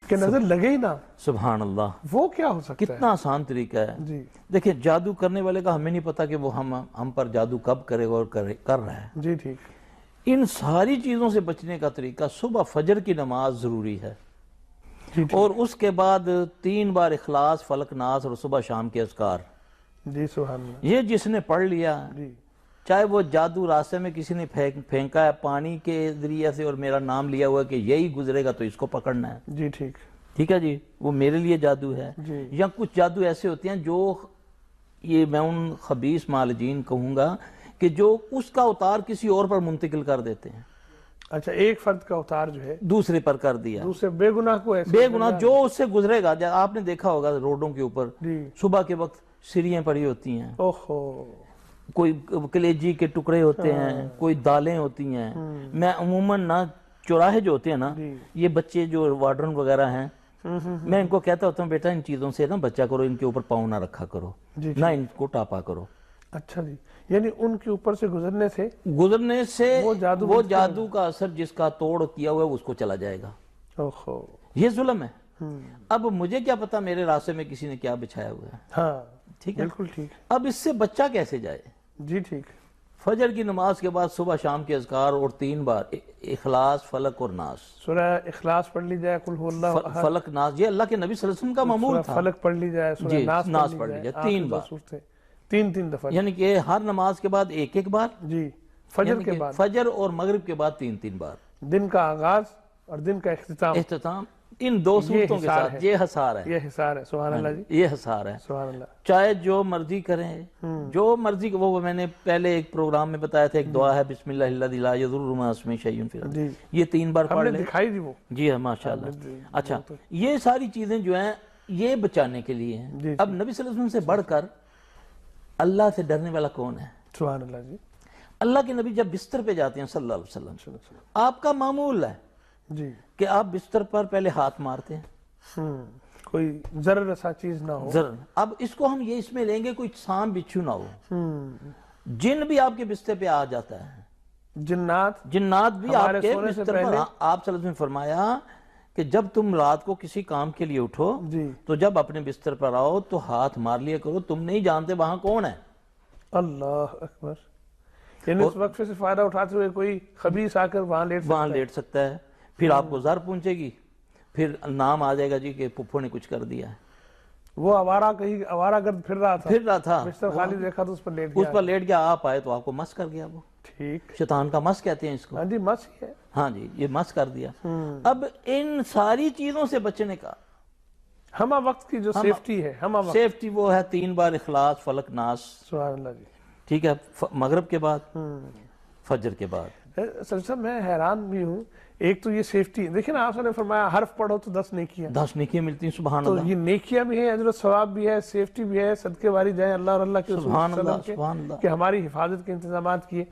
کہ نظر لگے ہی نہ. سبحان اللہ. وہ کیا ہو سکتا ہے؟ کتنا آسان طریقہ ہے. جی دیکھیں جادو کرنے والے کا ہمیں نہیں پتا کہ وہ ہم پر جادو کب کرے گا اور کر رہا ہے. جی ٹھیک. ان ساری چیزوں سے بچنے کا طریقہ صبح فجر کی نماز ضروری ہے، اور اس کے بعد 3 بار اخلاص، فلق، ناس اور صبح شام کے اذکار. جی سبحان اللہ. یہ جس نے پڑھ لیا، جی چاہے وہ جادو راستے میں کسی نے پھینکا ہے پانی کے ذریعے سے اور میرا نام لیا ہوا ہے کہ یہی گزرے گا تو اس کو پکڑنا ہے، جی ٹھیک. ٹھیک ہے جی، وہ میرے لیے جادو ہے. جی یا کچھ جادو ایسے ہوتے ہیں جو یہ میں ان خبیث معالجین کہوں گا کہ جو اس کا اتار کسی اور پر منتقل کر دیتے ہیں. اچھا، ایک فرد کا اتار جو ہے دوسرے پر کر دیا، دوسرے بے گناہ کو ایسے بے گناہ جو اس سے گزرے گا. آپ نے دیکھا ہوگا روڈوں کے اوپر جی صبح کے وقت سریاں پڑی ہوتی ہیں، اوہو کوئی کلیجی کے ٹکڑے ہوتے ہیں، کوئی دالیں ہوتی ہیں. میں عموماً نا چوراہے جو ہوتے ہیں نا، جی یہ بچے جو وارڈن وغیرہ ہیں، میں ان کو کہتا ہوتا ہوں بیٹا ان چیزوں سے نا بچہ کرو، ان کے اوپر پاؤں نہ رکھا کرو، جی نہ ان کو ٹاپا کرو. اچھا جی، یعنی ان کے اوپر سے گزرنے سے وہ وہ جادو کا اثر جس کا توڑ کیا ہوا ہے اس کو چلا جائے گا. اوہو یہ ظلم ہے. اب مجھے کیا پتا میرے راستے میں کسی نے کیا بچھایا ہوا ہے. ہاں ٹھیک ہے، بالکل ٹھیک. اب اس سے بچہ کیسے جائے؟ جی ٹھیک. فجر کی نماز کے بعد صبح شام کے اذکار اور 3 بار اخلاص، فلق اور ناس. سورہ اخلاص پڑھ لی جائے، قل هو اللہ احد. فلق، ناس یہ اللہ کے نبی صلی اللہ علیہ وسلم کا معمول تھا. فلق پڑھ لی جائے، سورہ جی، ناس پڑھ لی جائے 3 آخری 2 بار، صورتیں 3 دفعہ. یعنی کہ ہر نماز کے بعد ایک بار. جی فجر یعنی کے کہ بعد، فجر اور مغرب کے بعد 3 بار. دن کا آغاز اور دن کا اختتام ان 2 صورتوں کے ساتھ. یہ حصار ہے، یہ حصار ہے. سبحان اللہ جی، یہ حصار ہے. سبحان اللہ. چاہے جو مرضی کریں، جو مرضی، وہ میں نے پہلے ایک پروگرام میں بتایا تھا، ایک دعا ہے بسم اللہ الذی لا یضر مع اسمہ شیء فی الارض. جی یہ 3 بار ہم پڑھ نے لیں. دکھائی دی وہ. جی ہاں ماشاءاللہ. اچھا، یہ ساری چیزیں جو ہیں یہ بچانے کے لیے ہیں. جی اب نبی صلی اللہ علیہ وسلم سے بڑھ کر اللہ سے ڈرنے والا کون ہے؟ سبحان اللہ جی. اللہ کے نبی جب بستر پہ جاتے ہیں صلی اللہ علیہ وسلم، آپ کا معمول ہے جی کہ آپ بستر پر پہلے ہاتھ مارتے ہیں، کوئی ضرر رسا چیز نہ ہو. اب اس کو ہم یہ اس میں لیں گے کوئی سانپ بچھو نہ ہو. جن بھی آپ کے بستر پہ آ جاتا ہے، جنات بھی آپ کے بستر پر. آپ صلی اللہ علیہ وسلم نے فرمایا کہ جب تم رات کو کسی کام کے لیے اٹھو جی تو جب اپنے بستر پر آؤ تو ہاتھ مار لیا کرو، تم نہیں جانتے وہاں کون ہے. اللہ اکبر. یعنی اس وقفے سے فائدہ اٹھاتے ہوئے کوئی خبیث آ کر وہاں لیٹ سکتا ہے. پھر آپ کو زر پہنچے گی، پھر نام آ جائے گا جی کہ پپھو نے کچھ کر دیا ہے. وہ آوارہ گرد پھر رہا تھا، بستر خالی دیکھا تو اس پر لیٹ گیا. آپ آئے تو آپ کو مس کر گیا. وہ ٹھیک، شیطان کا مس کہتے ہیں اس کو. ہاں جی مس ہی ہے. ہاں جی، یہ مس کر دیا. اب ان ساری چیزوں سے بچنے کا ہمہ وقت کی جو سیفٹی ہے، سیفٹی وہ ہے 3 بار اخلاص، فلق، ناس. سبحان اللہ جی. ٹھیک ہے، مغرب کے بعد، فجر کے بعد. سر صاحب میں حیران بھی ہوں، ایک تو یہ سیفٹی دیکھیں نا، آپ نے فرمایا حرف پڑھو تو 10 نیکیاں. 10 نیکیاں ملتی ہیں. سبحان تو اللہ. یہ نیکیاں بھی ہیں، اجر و ثواب بھی ہے، سیفٹی بھی ہے، صدقے واری جائیں اللہ اور اللہ کے رسول صلی اللہ علیہ وسلم کے کہ ہماری حفاظت کے انتظامات کیے.